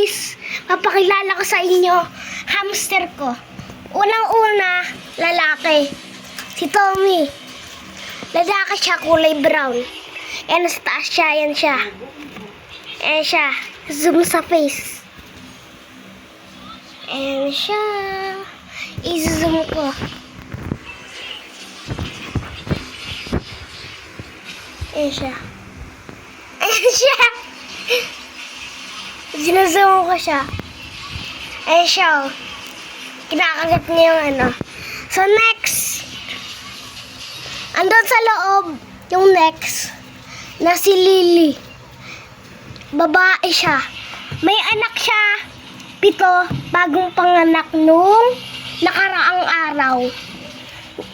guys, papakilala ko sa inyo hamster ko. Unang-una, lalaki. Si Tommy. Lalaki siya, kulay brown. Ayan, sa taas siya, yan siya. Ayan siya. Zoom sa face. Ayan siya. I-zoom ko. Ayan siya. Ayan siya. Sinuzoom ko siya. Ayan siya, oh. Kinakagat niya yung ano. So, next. Andun sa loob, yung next, na si Lily. Babae siya. May anak siya, 7, bagong panganak nung nakaraang araw.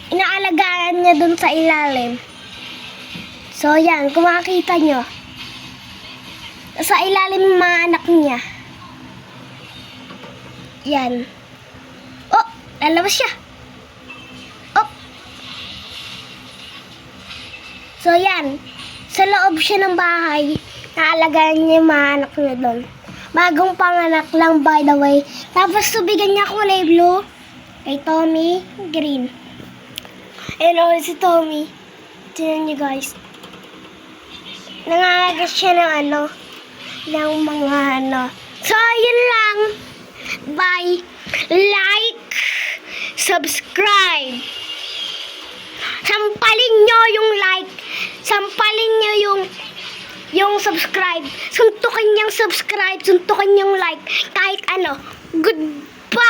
Inaalagaan niya dun sa ilalim. So, yan, kung makikita nyo. Sa ilalim ng mga anak niya. Yan. Oh, lalabas siya. Oh. So, yan. Sa loob siya ng bahay, naalagaan niya yung mga anak niya doon. Bagong panganak lang, by the way. Tapos, tubigan niya kulay blue. Kay Tommy, green. Ayun, si Tommy. Tignan niyo, guys. Nangangagas siya ng ano, ng mga ano. So, yun lang. Bye. Like, subscribe. Sampalin nyo yung like. Sampalin nyo yung subscribe. Suntukan niyang subscribe. Suntukan niyang like. Kahit ano. Goodbye.